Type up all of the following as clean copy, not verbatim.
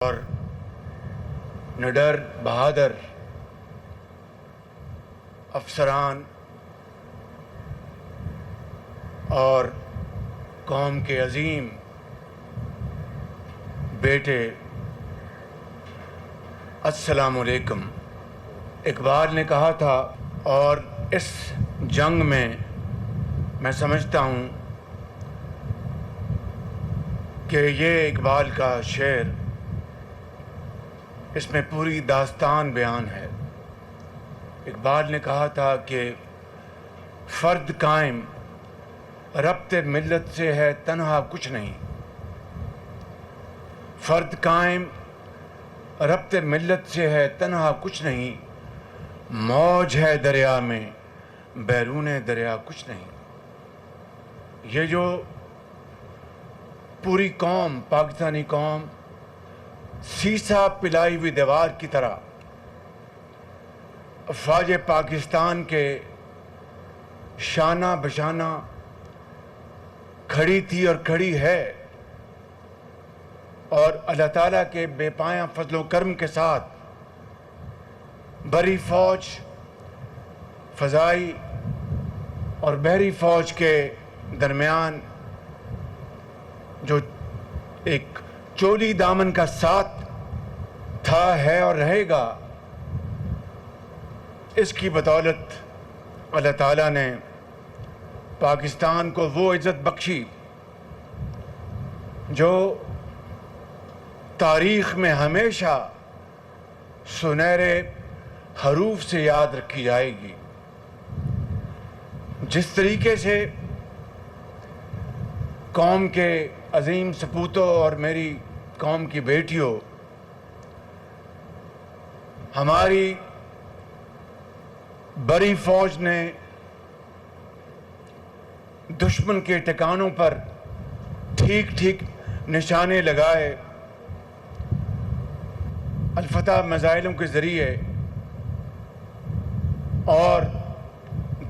اور نڈر بہادر افسران اور قوم کے عظیم بیٹے، السلام علیکم۔ اقبال نے کہا تھا، اور اس جنگ میں سمجھتا ہوں کہ یہ اقبال کا شعر، اس میں پوری داستان بیان ہے۔ اقبال نے کہا تھا کہ فرد قائم ربط ملت سے ہے تنہا کچھ نہیں، فرد قائم ربط ملت سے ہے تنہا کچھ نہیں، موج ہے دریا میں بیرون دریا کچھ نہیں۔ یہ جو پوری قوم، پاکستانی قوم سیسا پلائی ہوئی دیوار کی طرح افواج پاکستان کے شانہ بشانہ کھڑی تھی اور کھڑی ہے، اور اللہ تعالیٰ کے بے پایاں فضل و کرم کے ساتھ بری فوج، فضائی اور بحری فوج کے درمیان جو ایک چولی دامن کا ساتھ تھا، ہے اور رہے گا، اس کی بدولت اللہ تعالیٰ نے پاکستان کو وہ عزت بخشی جو تاریخ میں ہمیشہ سنہرے حروف سے یاد رکھی جائے گی۔ جس طریقے سے قوم کے عظیم سپوتوں اور میری قوم کی بیٹیوں ہماری بڑی فوج نے دشمن کے ٹھکانوں پر ٹھیک ٹھیک نشانے لگائے، الفتح میزائلوں کے ذریعے اور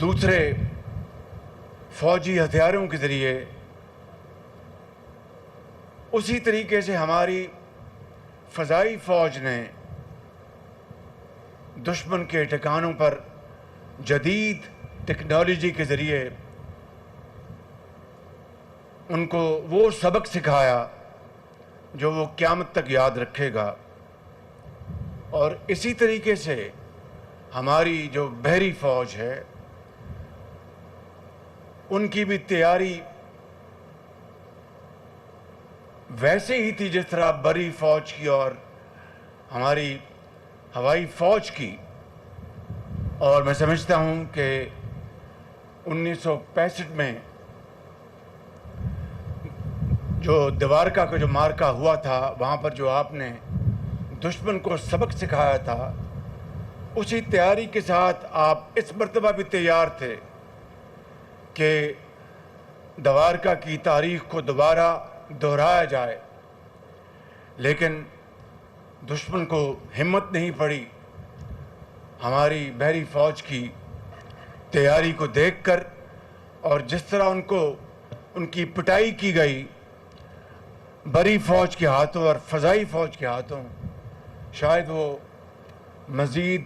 دوسرے فوجی ہتھیاروں کے ذریعے، اسی طریقے سے ہماری فضائی فوج نے دشمن کے ٹھکانوں پر جدید ٹیکنالوجی کے ذریعے ان کو وہ سبق سکھایا جو وہ قیامت تک یاد رکھے گا۔ اور اسی طریقے سے ہماری جو بحری فوج ہے، ان کی بھی تیاری ویسے ہی تھی جس طرح بحری فوج کی اور ہماری ہوائی فوج کی۔ اور میں سمجھتا ہوں کہ 1965 میں جو دوارکا کا جو مارکا ہوا تھا، وہاں پر جو آپ نے دشمن کو سبق سکھایا تھا، اسی تیاری کے ساتھ آپ اس مرتبہ بھی تیار تھے کہ دوارکا کی تاریخ کو دوبارہ دہرایا جائے، لیکن دشمن کو ہمت نہیں پڑی ہماری بحری فوج کی تیاری کو دیکھ کر، اور جس طرح ان کی پٹائی کی گئی بحری فوج کے ہاتھوں اور فضائی فوج کے ہاتھوں، شاید وہ مزید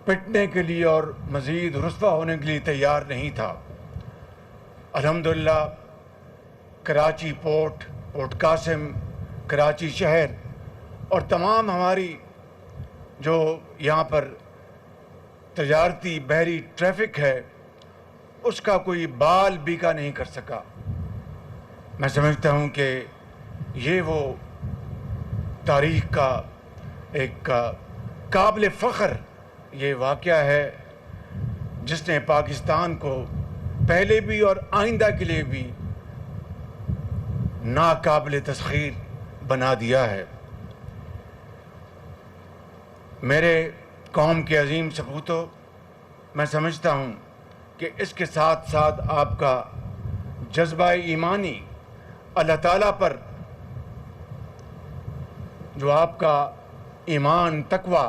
پٹنے کے لیے اور مزید رسوا ہونے کے لیے تیار نہیں تھا۔ الحمدللہ کراچی پورٹ قاسم، کراچی شہر اور تمام ہماری جو یہاں پر تجارتی بحری ٹریفک ہے، اس کا کوئی بال بیکا نہیں کر سکا۔ میں سمجھتا ہوں کہ یہ وہ تاریخ کا ایک قابل فخر یہ واقعہ ہے جس نے پاکستان کو پہلے بھی اور آئندہ کے لیے بھی ناقابل تسخیر بنا دیا ہے۔ میرے قوم کے عظیم سپوتوں، میں سمجھتا ہوں کہ اس کے ساتھ ساتھ آپ کا جذبہ ایمانی اللہ تعالیٰ پر، جو آپ کا ایمان، تقوی،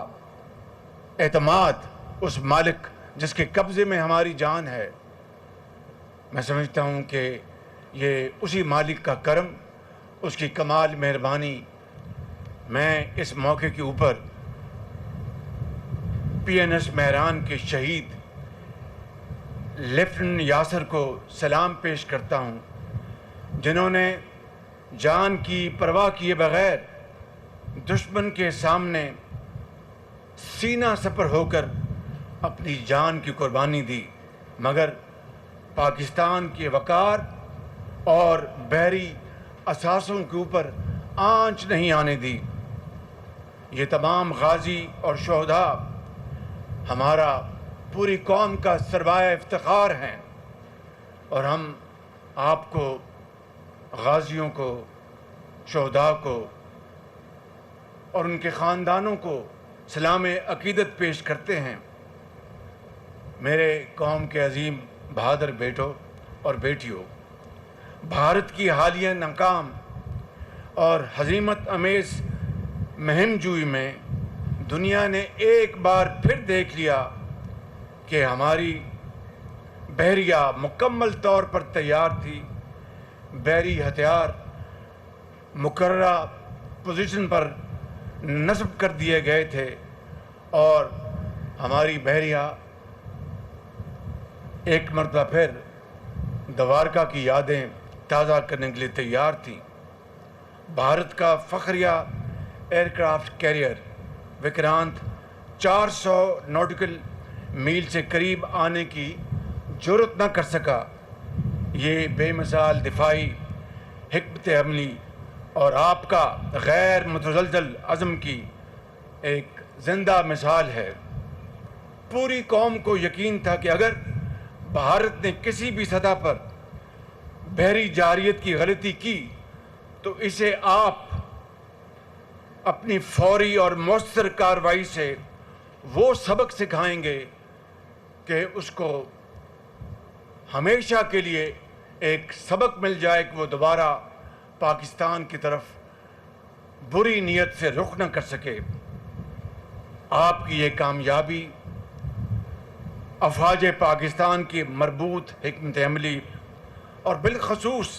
اعتماد اس مالک جس کے قبضے میں ہماری جان ہے، میں سمجھتا ہوں کہ یہ اسی مالک کا کرم، اس کی کمال مہربانی میں اس موقع کے اوپر PNS مہران کے شہید لیفٹیننٹ یاسر کو سلام پیش کرتا ہوں، جنہوں نے جان کی پرواہ کیے بغیر دشمن کے سامنے سینہ سپر ہو کر اپنی جان کی قربانی دی، مگر پاکستان کے وقار اور بحری اثاثوں کے اوپر آنچ نہیں آنے دی۔ یہ تمام غازی اور شہداء ہمارا پوری قوم کا سرمایہ افتخار ہیں، اور ہم آپ کو، غازیوں کو، شہداء کو اور ان کے خاندانوں کو سلام عقیدت پیش کرتے ہیں۔ میرے قوم کے عظیم بہادر بیٹوں اور بیٹیوں، بھارت کی حالیہ ناکام اور ہزیمت امیز مہم جوئی میں دنیا نے ایک بار پھر دیکھ لیا کہ ہماری بحریہ مکمل طور پر تیار تھی، بحری ہتھیار مقررہ پوزیشن پر نصب کر دیے گئے تھے، اور ہماری بحریہ ایک مرتبہ پھر دوارکا کی یادیں تازہ کرنے کے لیے تیار تھیں۔ بھارت کا فخریہ aircraft carrier Vikrant 400 nautical mile سے قریب آنے کی جرت نہ کر سکا۔ یہ بے مثال دفاعی حکمت عملی اور آپ کا غیر متزلزل عزم کی ایک زندہ مثال ہے۔ پوری قوم کو یقین تھا کہ اگر بھارت نے کسی بھی سطح پر بحری جارحیت کی غلطی کی تو اسے آپ اپنی فوری اور مؤثر کارروائی سے وہ سبق سکھائیں گے کہ اس کو ہمیشہ کے لیے ایک سبق مل جائے کہ وہ دوبارہ پاکستان کی طرف بری نیت سے رخ نہ کر سکے۔ آپ کی یہ کامیابی افواج پاکستان کی مربوط حکمت عملی اور بالخصوص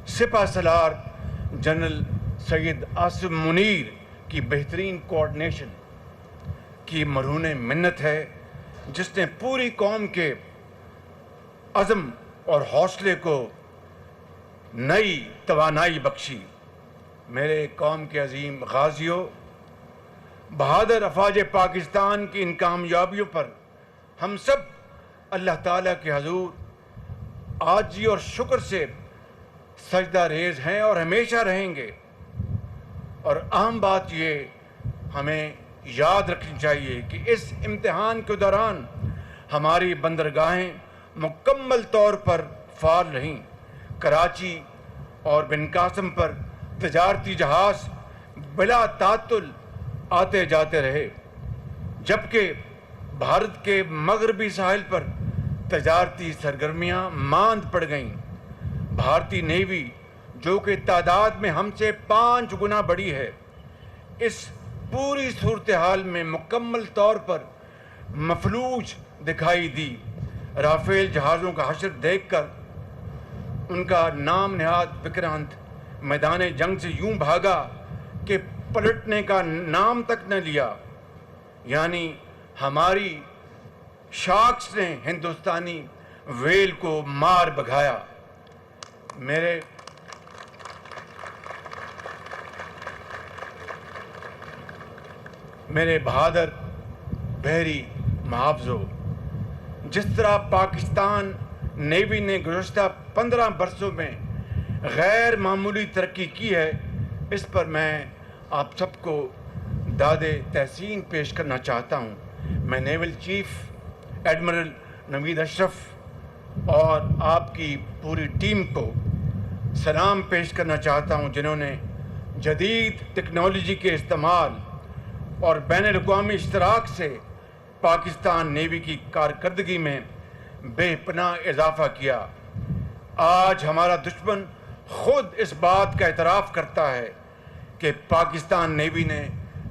سپہ سالار جنرل سید عاصم منیر کی بہترین کوآرڈینیشن کی مرہون منت ہے، جس نے پوری قوم کے عزم اور حوصلے کو نئی توانائی بخشی۔ میرے قوم کے عظیم غازیوں، بہادر افواج پاکستان کی ان کامیابیوں پر ہم سب اللہ تعالیٰ کے حضور عاجزی اور شکر سے سجدہ ریز ہیں اور ہمیشہ رہیں گے۔ اور اہم بات یہ ہمیں یاد رکھنی چاہیے کہ اس امتحان کے دوران ہماری بندرگاہیں مکمل طور پر فعال رہیں۔ کراچی اور بن قاسم پر تجارتی جہاز بلا تعطل آتے جاتے رہے، جبکہ بھارت کے مغربی ساحل پر تجارتی سرگرمیاں ماند پڑ گئیں۔ بھارتی نیوی، جو کہ تعداد میں ہم سے 5 گنا بڑی ہے، اس پوری صورتحال میں مکمل طور پر مفلوج دکھائی دی۔ رافیل جہازوں کا حشر دیکھ کر ان کا نام نہاد وکرانت میدان جنگ سے یوں بھاگا کہ پلٹنے کا نام تک نہ لیا، یعنی ہماری شارکس نے ہندوستانی ویل کو مار بھگایا۔ میرے بہادر بحری محافظوں، جس طرح پاکستان نیوی نے گزشتہ 15 برسوں میں غیر معمولی ترقی کی ہے، اس پر میں آپ سب کو داد تحسین پیش کرنا چاہتا ہوں۔ میں نیول چیف ایڈمرل نوید اشرف اور آپ کی پوری ٹیم کو سلام پیش کرنا چاہتا ہوں، جنہوں نے جدید ٹیکنالوجی کے استعمال اور بین الاقوامی اشتراک سے پاکستان نیوی کی کارکردگی میں بے پناہ اضافہ کیا۔ آج ہمارا دشمن خود اس بات کا اعتراف کرتا ہے کہ پاکستان نیوی نے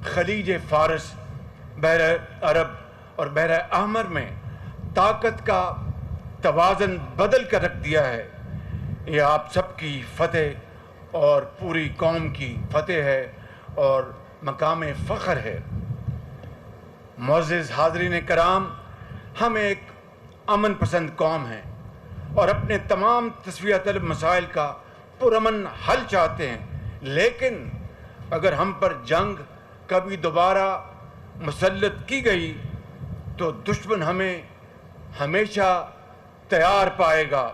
خلیج فارس، بحر عرب اور بحر احمر میں طاقت کا توازن بدل کر رکھ دیا ہے۔ یہ آپ سب کی فتح اور پوری قوم کی فتح ہے، اور مقام فخر ہے۔ معزز حاضرین کرام، ہم ایک امن پسند قوم ہیں اور اپنے تمام تسویہ طلب مسائل کا پرامن حل چاہتے ہیں، لیکن اگر ہم پر جنگ کبھی دوبارہ مسلط کی گئی تو دشمن ہمیں ہمیشہ تیار پائے گا۔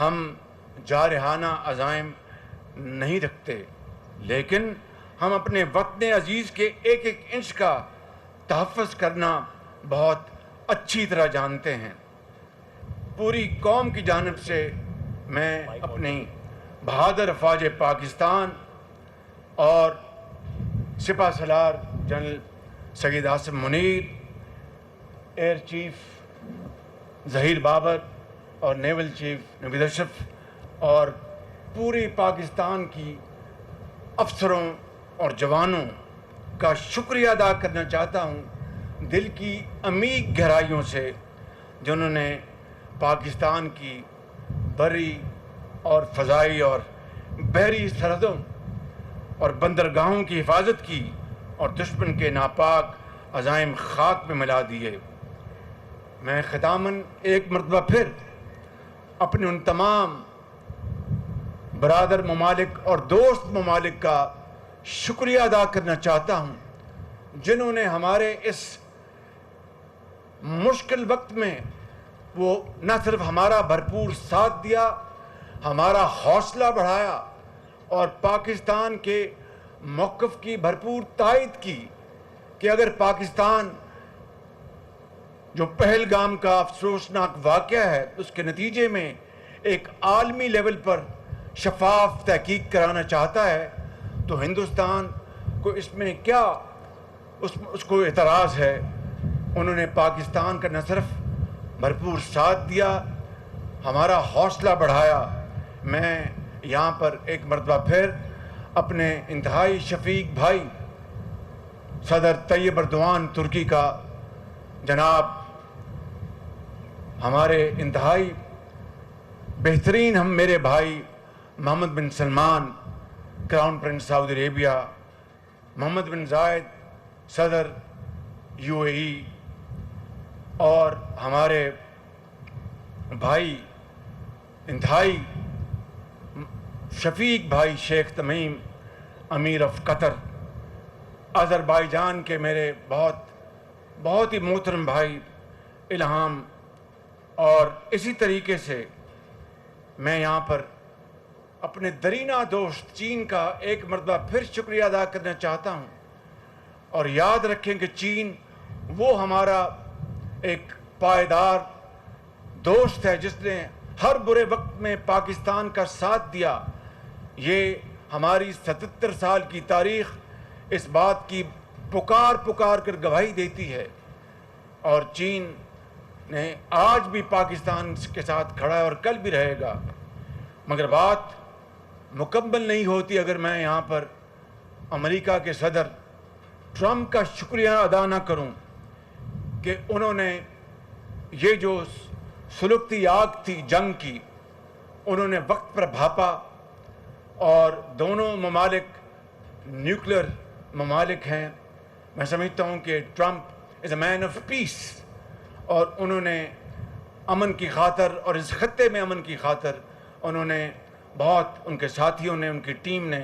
ہم جارحانہ عزائم نہیں رکھتے، لیکن ہم اپنے وطن عزیز کے ایک ایک انچ کا تحفظ کرنا بہت اچھی طرح جانتے ہیں۔ پوری قوم کی جانب سے میں اپنی بہادر افواج پاکستان اور سپہ سالار general Syed Asim Munir, air chief Zaheer Babar اور نیول چیف نوید اشرف اور پوری پاکستان کی افسروں اور جوانوں کا شکریہ ادا کرنا چاہتا ہوں دل کی عمیق گہرائیوں سے، جنہوں نے پاکستان کی بری اور فضائی اور بحری سرحدوں اور بندرگاہوں کی حفاظت کی اور دشمن کے ناپاک عزائم خاک میں ملا دیے۔ میں ختاماً ایک مرتبہ پھر اپنے ان تمام برادر ممالک اور دوست ممالک کا شکریہ ادا کرنا چاہتا ہوں، جنہوں نے ہمارے اس مشکل وقت میں وہ نہ صرف ہمارا بھرپور ساتھ دیا، ہمارا حوصلہ بڑھایا اور پاکستان کے موقف کی بھرپور تائید کی کہ اگر پاکستان جو پہلگام کا افسوسناک واقعہ ہے اس کے نتیجے میں ایک عالمی لیول پر شفاف تحقیق کرانا چاہتا ہے تو ہندوستان کو اس میں کیا اس کو اعتراض ہے۔ انہوں نے پاکستان کا نہ صرف بھرپور ساتھ دیا، ہمارا حوصلہ بڑھایا۔ میں یہاں پر ایک مرتبہ پھر اپنے انتہائی شفیق بھائی صدر طیب اردوان ترکی کا، جناب ہمارے انتہائی بہترین ہم میرے بھائی محمد بن سلمان کراؤن پرنس سعودی عربیہ، محمد بن زائد صدر UAE اور ہمارے بھائی انتہائی شفیق بھائی شیخ تمیم امیر آف قطر، آذربائیجان کے میرے بہت ہی محترم بھائی الہام، اور اسی طریقے سے میں یہاں پر اپنے درینہ دوست چین کا ایک مرتبہ پھر شکریہ ادا کرنا چاہتا ہوں۔ اور یاد رکھیں کہ چین وہ ہمارا ایک پائیدار دوست ہے جس نے ہر برے وقت میں پاکستان کا ساتھ دیا۔ یہ ہماری 77 سال کی تاریخ اس بات کی پکار کر گواہی دیتی ہے، اور چین نے آج بھی پاکستان کے ساتھ کھڑا ہے اور کل بھی رہے گا۔ مگر بات مکمل نہیں ہوتی اگر میں یہاں پر امریکہ کے صدر ٹرمپ کا شکریہ ادا نہ کروں کہ انہوں نے یہ جو سلگتی آگ تھی جنگ کی، انہوں نے وقت پر بھاپا، اور دونوں ممالک نیوکلیر ممالک ہیں۔ میں سمجھتا ہوں کہ Trump is a main of peace, اور انہوں نے امن کی خاطر اور اس خطے میں امن کی خاطر انہوں نے بہت، ان کے ساتھیوں نے، ان کی ٹیم نے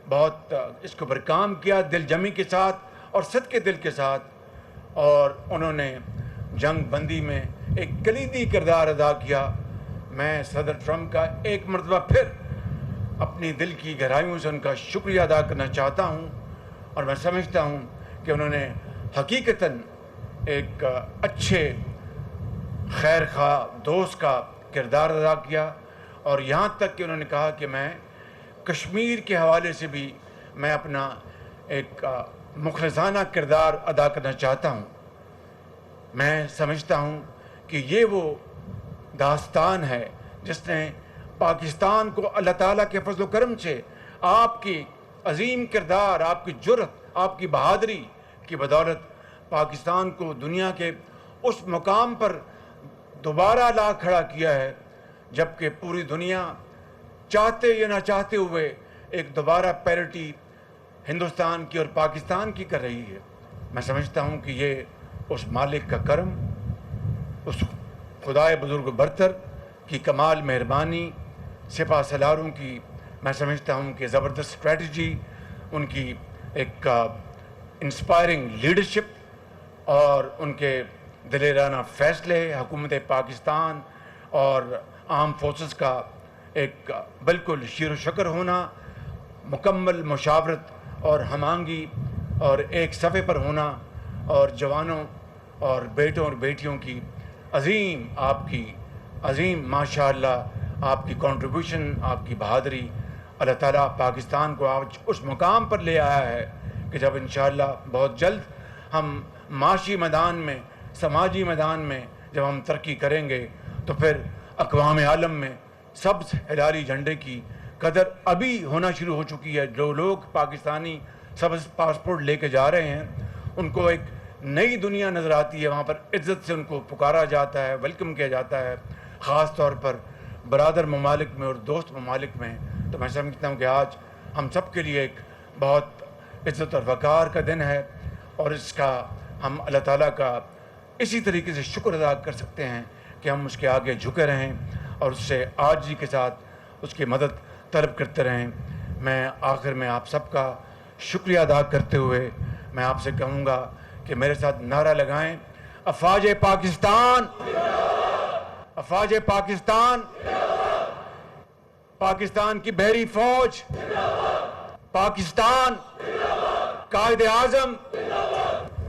بہت اس کے اوپر کام کیا دل جمی کے ساتھ اور صدقے دل کے ساتھ، اور انہوں نے جنگ بندی میں ایک کلیدی کردار ادا کیا۔ میں صدر ٹرمپ کا ایک مرتبہ پھر اپنی دل کی گہرائیوں سے ان کا شکریہ ادا کرنا چاہتا ہوں، اور میں سمجھتا ہوں کہ انہوں نے حقیقتاً ایک اچھے خیر خواہ دوست کا کردار ادا کیا، اور یہاں تک کہ انہوں نے کہا کہ میں کشمیر کے حوالے سے بھی میں اپنا ایک مخلصانہ کردار ادا کرنا چاہتا ہوں۔ میں سمجھتا ہوں کہ یہ وہ داستان ہے جس نے پاکستان کو اللہ تعالیٰ کے فضل و کرم سے آپ کی عظیم کردار، آپ کی جرأت، آپ کی بہادری کی بدولت پاکستان کو دنیا کے اس مقام پر دوبارہ لا کھڑا کیا ہے جبکہ پوری دنیا چاہتے یا نہ چاہتے ہوئے ایک دوبارہ پیرٹی ہندوستان کی اور پاکستان کی کر رہی ہے، میں سمجھتا ہوں کہ یہ اس مالک کا کرم، اس خدائے بزرگ برتر کی کمال مہربانی، سپہ سالاروں کی میں سمجھتا ہوں کہ زبردست اسٹریٹجی، ان کی ایک انسپائرنگ لیڈرشپ اور ان کے دلیرانہ فیصلے، حکومت پاکستان اور آرم فورسز کا ایک بالکل شیر و شکر ہونا، مکمل مشاورت اور ہم آہنگی اور ایک صفحے پر ہونا، اور جوانوں اور بیٹوں اور بیٹیوں کی عظیم، آپ کی عظیم ماشاءاللہ آپ کی کنٹریبیوشن، آپ کی بہادری، اللہ تعالیٰ پاکستان کو آج اس مقام پر لے آیا ہے کہ جب انشاءاللہ بہت جلد ہم معاشی میدان میں، سماجی میدان میں جب ہم ترقی کریں گے تو پھر اقوام عالم میں سبز ہلالی جھنڈے کی قدر ابھی ہونا شروع ہو چکی ہے۔ جو لوگ پاکستانی سبز پاسپورٹ لے کے جا رہے ہیں ان کو ایک نئی دنیا نظر آتی ہے، وہاں پر عزت سے ان کو پکارا جاتا ہے، ویلکم کیا جاتا ہے، خاص طور پر برادر ممالک میں اور دوست ممالک میں۔ تو میں سمجھتا ہوں کہ آج ہم سب کے لیے ایک بہت عزت اور وقار کا دن ہے، اور اس کا ہم اللہ تعالیٰ کا اسی طریقے سے شکر ادا کر سکتے ہیں کہ ہم اس کے آگے جھکے رہیں اور اس سے عاجزی کے ساتھ اس کی مدد طلب کرتے رہیں۔ میں آخر میں آپ سب کا شکریہ ادا کرتے ہوئے میں آپ سے کہوں گا کہ میرے ساتھ نعرہ لگائیں، افواج پاکستان، افواج پاکستان، پاکستان کی بحری فوج، پاکستان، قائد اعظم